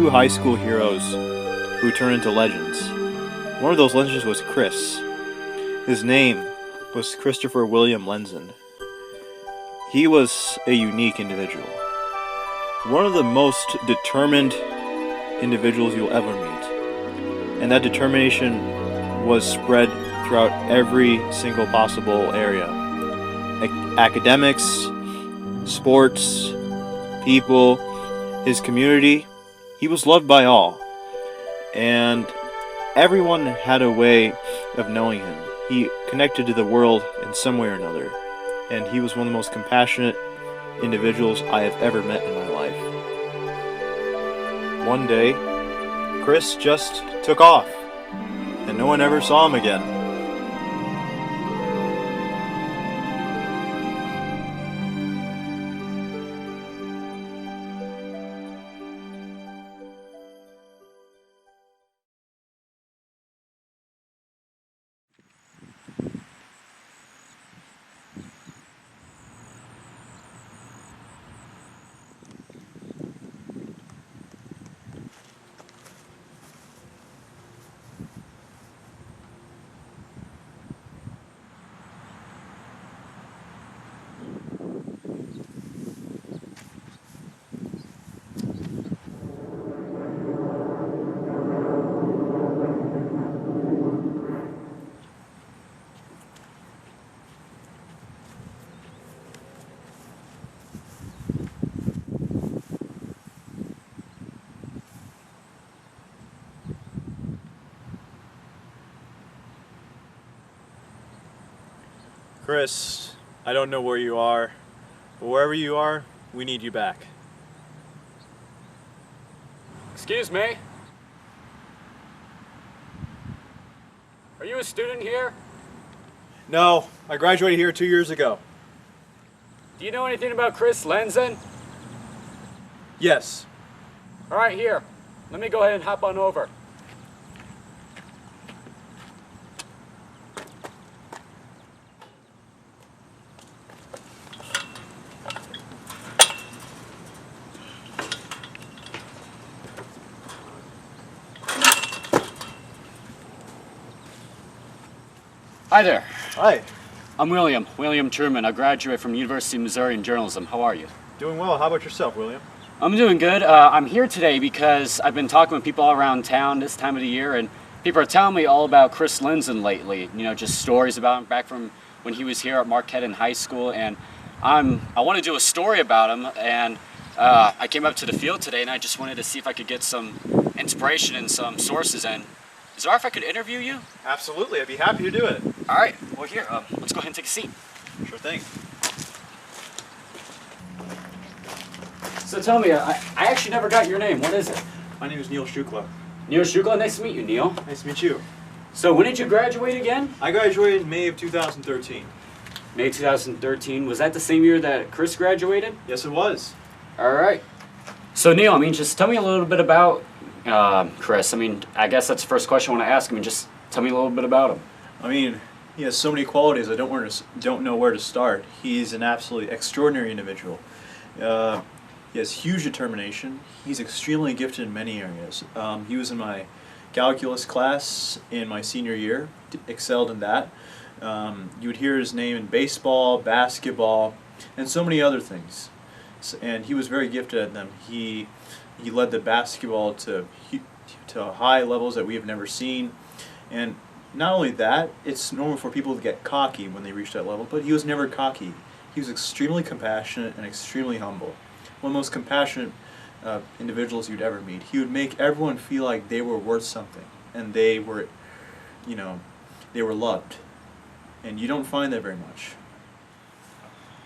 two high school heroes who turned into legends. One of those legends was Chris. His name was Christopher William Lenzen. He was a unique individual. One of the most determined individuals you'll ever meet. And that determination was spread throughout every single possible area. Academics, sports, people, his community. He was loved by all. And everyone had a way of knowing him. He connected to the world in some way or another. And he was one of the most compassionate individuals I have ever met in my life. One day, Chris just took off, and no one ever saw him again. Chris, I don't know where you are, but wherever you are, we need you back. Excuse me? Are you a student here? No, I graduated here 2 years ago. Do you know anything about Chris Lenzen? Yes. All right, here. Let me go ahead and hop on over. Hi there. Hi. I'm William Truman. I graduated from University of Missouri in journalism. How are you? Doing well. How about yourself, William? I'm doing good. I'm here today because I've been talking with people all around town this time of the year, and people are telling me all about Chris Lenzen lately. You know, just stories about him back from when he was here at Marquette in high school, and I want to do a story about him, and I came up to the field today, and I just wanted to see if I could get some inspiration and some sources. And is it all right if I could interview you? Absolutely. I'd be happy to do it. All right. Well, here, let's go ahead and take a seat. Sure thing. So tell me, I actually never got your name. What is it? My name is Neil Shukla. Neil Shukla. Nice to meet you, Neil. Nice to meet you. So when did you graduate again? I graduated in May of 2013. May 2013. Was that the same year that Chris graduated? Yes, it was. All right. So Neil, just tell me a little bit about Chris. I guess that's the first question I want to ask. Just tell me a little bit about him. He has so many qualities I don't know where to start. He's an absolutely extraordinary individual. He has huge determination. He's extremely gifted in many areas. He was in my calculus class in my senior year, excelled in that. You would hear his name in baseball, basketball, and so many other things. And he was very gifted at them. He led the basketball to high levels that we have never seen. And not only that, it's normal for people to get cocky when they reach that level, but he was never cocky. He was extremely compassionate and extremely humble. One of the most compassionate individuals you'd ever meet. He would make everyone feel like they were worth something, and they were loved. And you don't find that very much.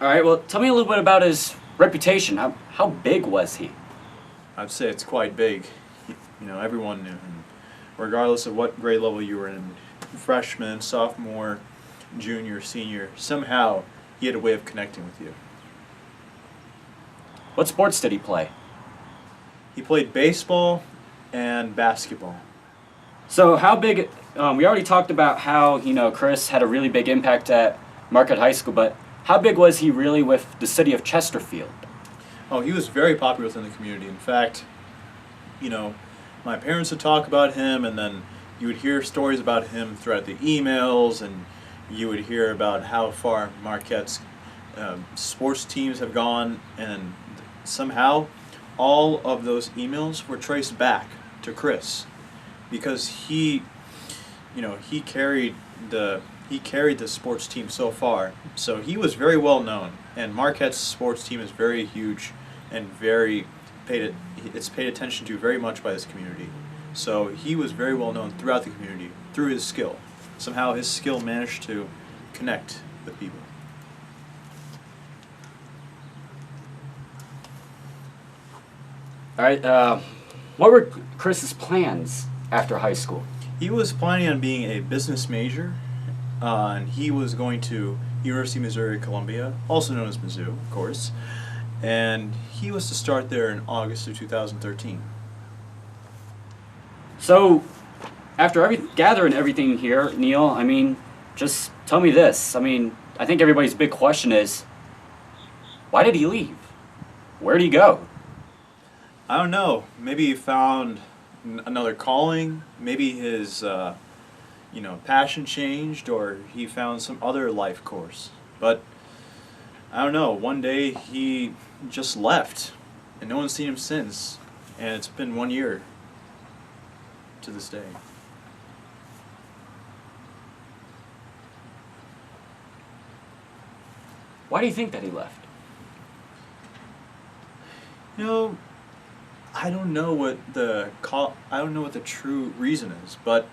All right. Well, tell me a little bit about his reputation. How big was he? I'd say it's quite big. Everyone knew him, regardless of what grade level you were in. Freshman, sophomore, junior, senior. Somehow he had a way of connecting with you. What sports did he play? He played baseball and basketball. So how big, we already talked about how, Chris had a really big impact at Marquette High School, but how big was he really with the city of Chesterfield? Oh, he was very popular within the community. In fact, you know, my parents would talk about him, and then you would hear stories about him throughout the emails, and you would hear about how far Marquette's sports teams have gone, and somehow all of those emails were traced back to Chris, because he carried the sports team so far. So he was very well known, and Marquette's sports team is very huge and it's paid attention to very much by this community. So he was very well known throughout the community through his skill. Somehow his skill managed to connect with people. All right. What were Chris's plans after high school? He was planning on being a business major, and he was going to University of Missouri Columbia, also known as Mizzou, of course, and he was to start there in August of 2013. So, after gathering everything here, Neil, I mean, just tell me this. I mean, I think everybody's big question is, why did he leave? Where did he go? I don't know. Maybe he found another calling. Maybe his, passion changed, or he found some other life course. But I don't know. One day he just left, and no one's seen him since. And it's been 1 year to this day. Why do you think that he left? I don't know what the true reason is, but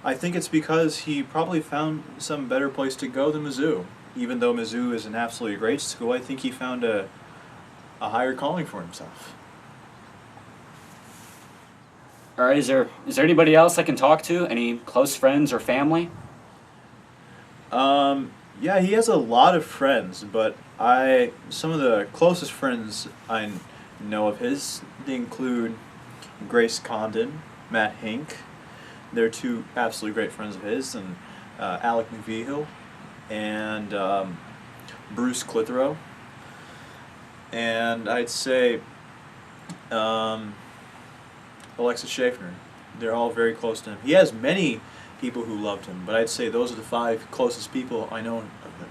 I think it's because he probably found some better place to go than Mizzou. Even though Mizzou is an absolutely great school, I think he found a higher calling for himself. All right, is there anybody else I can talk to? Any close friends or family? Yeah, he has a lot of friends, but some of the closest friends I know of his, they include Grace Condon, Matt Hink. They're two absolutely great friends of his, and Alec McVihill, and Bruce Clitheroe. And I'd say Alexis Schaffner. They're all very close to him. He has many people who loved him, but I'd say those are the 5 closest people I know of him.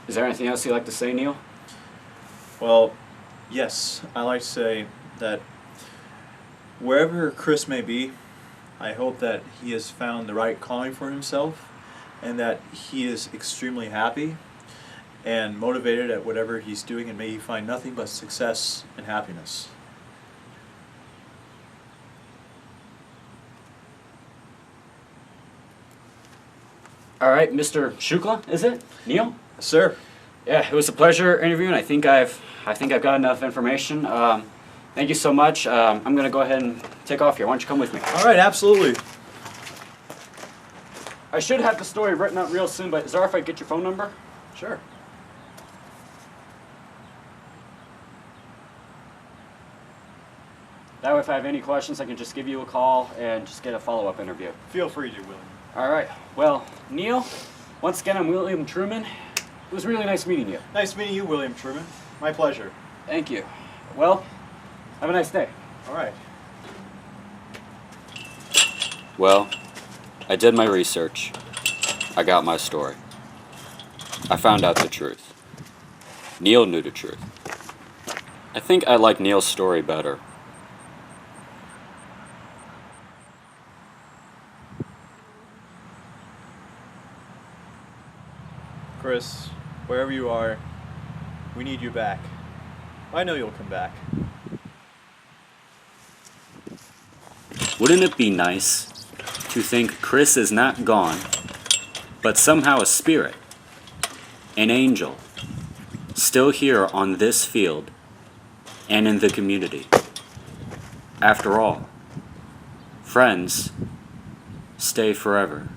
Is there anything else you'd like to say, Neil? Well, yes, I like to say that wherever Chris may be, I hope that he has found the right calling for himself, and that he is extremely happy and motivated at whatever he's doing, and may he find nothing but success and happiness. All right, Mr. Shukla, is it? Neil? Yes, sir. Yeah, it was a pleasure interviewing. I think I've got enough information. Thank you so much. I'm going to go ahead and take off here. Why don't you come with me? All right, absolutely. I should have the story written out real soon, but is it all right if I get your phone number? Sure. That way, if I have any questions, I can just give you a call and just get a follow-up interview. Feel free to, William. All right. Well, Neil, once again, I'm William Truman. It was really nice meeting you. Nice meeting you, William Truman. My pleasure. Thank you. Well, have a nice day. All right. Well, I did my research. I got my story. I found out the truth. Neil knew the truth. I think I like Neil's story better. Chris, wherever you are, we need you back. I know you'll come back. Wouldn't it be nice to think Chris is not gone, but somehow a spirit, an angel, still here on this field and in the community? After all, friends stay forever.